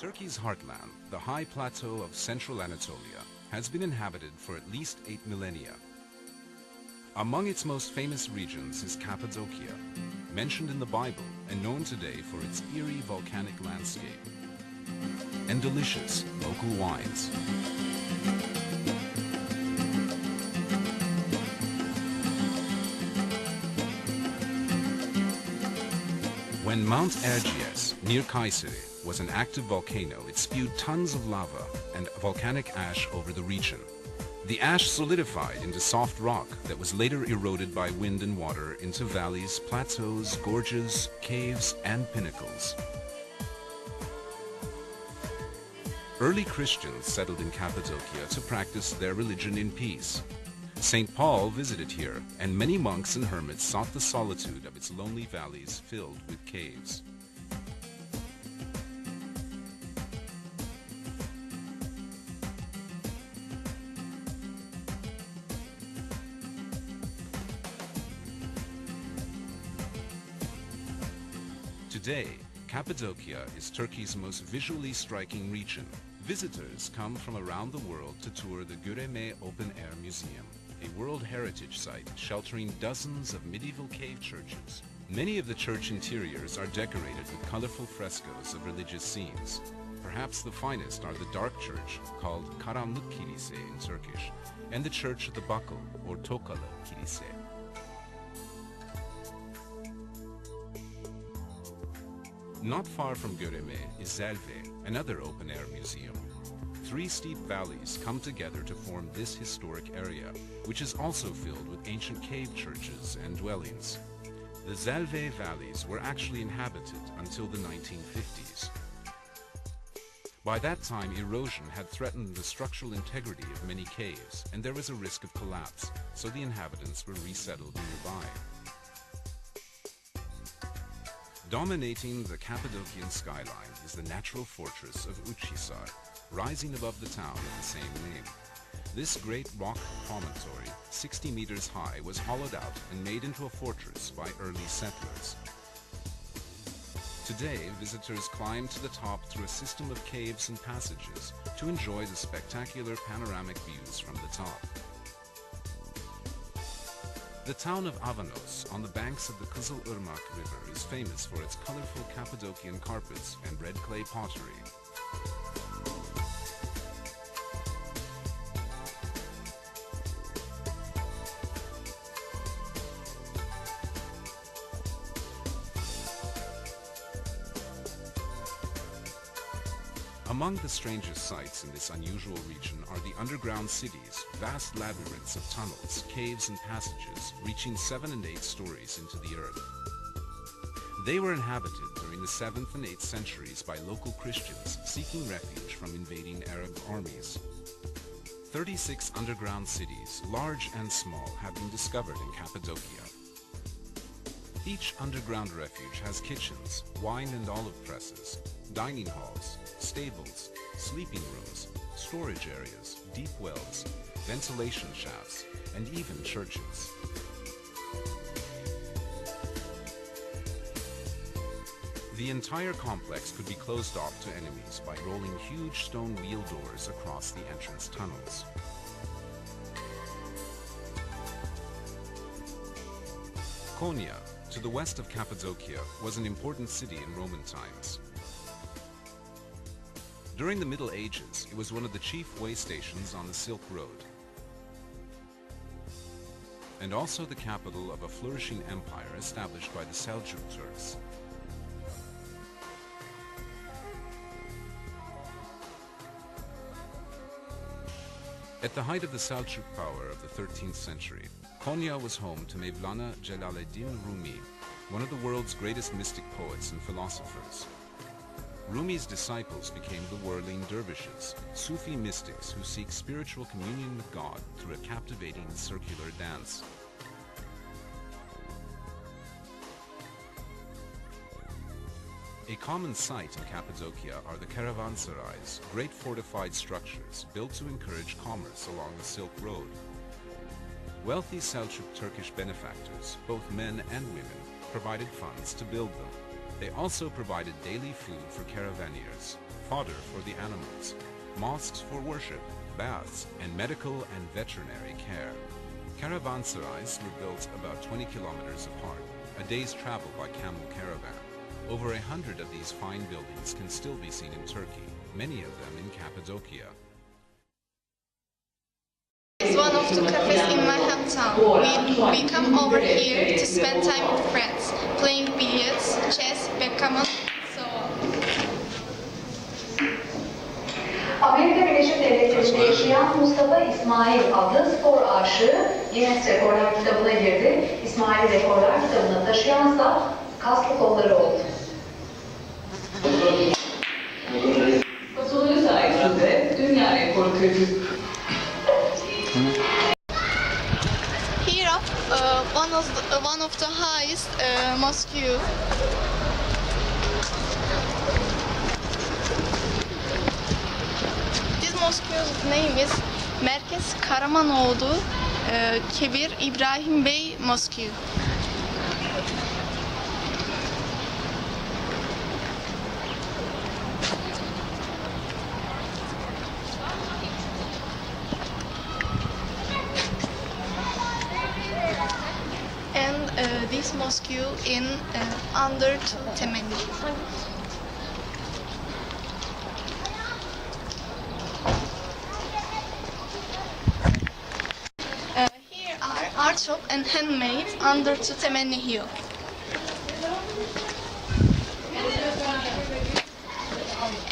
Turkey's heartland, the high plateau of central Anatolia, has been inhabited for at least 8 millennia. Among its most famous regions is Cappadocia, mentioned in the Bible and known today for its eerie volcanic landscape and delicious local wines. When Mount Erciyes, near Kayseri, was an active volcano, it spewed tons of lava and volcanic ash over the region. The ash solidified into soft rock that was later eroded by wind and water into valleys, plateaus, gorges, caves, and pinnacles. Early Christians settled in Cappadocia to practice their religion in peace. St. Paul visited here, and many monks and hermits sought the solitude of its lonely valleys filled with caves. Today, Cappadocia is Turkey's most visually striking region. Visitors come from around the world to tour the Göreme Open Air Museum, a World Heritage Site sheltering dozens of medieval cave churches. Many of the church interiors are decorated with colorful frescoes of religious scenes. Perhaps the finest are the dark church, called Karanlık Kilise in Turkish, and the church of the Buckle, or Tokalı Kilise. Not far from Göreme is Zelve, another open-air museum. 3 steep valleys come together to form this historic area, which is also filled with ancient cave churches and dwellings. The Zelve valleys were actually inhabited until the 1950s. By that time, erosion had threatened the structural integrity of many caves, and there was a risk of collapse, so the inhabitants were resettled nearby. Dominating the Cappadocian skyline is the natural fortress of Uçhisar, rising above the town of the same name. This great rock promontory, 60 meters high, was hollowed out and made into a fortress by early settlers. Today, visitors climb to the top through a system of caves and passages to enjoy the spectacular panoramic views from the top. The town of Avanos, on the banks of the Kızılırmak River, is famous for its colorful Cappadocian carpets and red clay pottery. Among the strangest sights in this unusual region are the underground cities, vast labyrinths of tunnels, caves and passages reaching 7 and 8 stories into the earth. They were inhabited during the 7th and 8th centuries by local Christians seeking refuge from invading Arab armies. 36 underground cities, large and small, have been discovered in Cappadocia. Each underground refuge has kitchens, wine and olive presses, dining halls, stables, sleeping rooms, storage areas, deep wells, ventilation shafts, and even churches. The entire complex could be closed off to enemies by rolling huge stone wheel doors across the entrance tunnels. Konya, to the west of Cappadocia, was an important city in Roman times. During the Middle Ages, it was one of the chief way stations on the Silk Road, and also the capital of a flourishing empire established by the Seljuk Turks. At the height of the Seljuk power of the 13th century, Konya was home to Mevlana Celaleddin Rumi, one of the world's greatest mystic poets and philosophers. Rumi's disciples became the whirling dervishes, Sufi mystics who seek spiritual communion with God through a captivating circular dance. A common sight in Cappadocia are the caravanserais, great fortified structures built to encourage commerce along the Silk Road. Wealthy Seljuk Turkish benefactors, both men and women, provided funds to build them. They also provided daily food for caravaneers, fodder for the animals, mosques for worship, baths, and medical and veterinary care. Caravanserais were built about 20 kilometers apart, a day's travel by camel caravan. Over 100 of these fine buildings can still be seen in Turkey, many of them in Cappadocia. It's one of the cafes in my hometown. We come over here to spend time with friends, playing billiards, chess, backgammon, so on. Amerika Birleşik Devletleri'nde yaşayan Mustafa İsmail adlı spor aşığı Guinness Rekorlar kitabına girdi. İsmail Rekorlar kitabına taşıyansa kaslı kolları oldu. Fasulye sayesinde dünya rekoru kırdı. Here, one of the highest mosque. This mosque's name is Merkez Karamanoğlu Kebir İbrahim Bey Mosque. And this mosque in under Temelli. Here are art shop and handmade under Temelli Hill.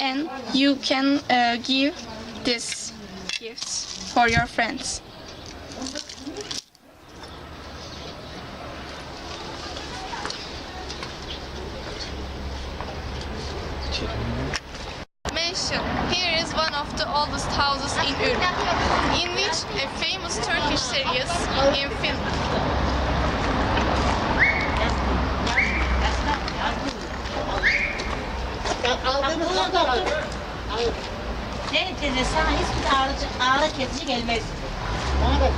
And you can give these gifts for your friends. Mention. Here is one of the oldest houses in Ürün, in which a famous Turkish series in film. Neyse sana hiçbir ağrı kesici gelmez. Ona bak.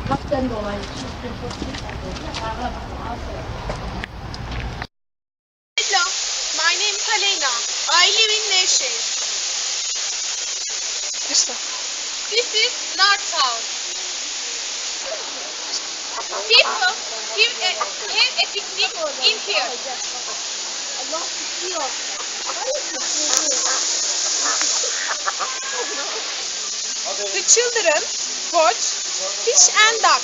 Kaptan dolayı. Hello, my name is Alena. I live in Nevşehir. This is North Town. People have a picnic in here. The children catch fish and duck.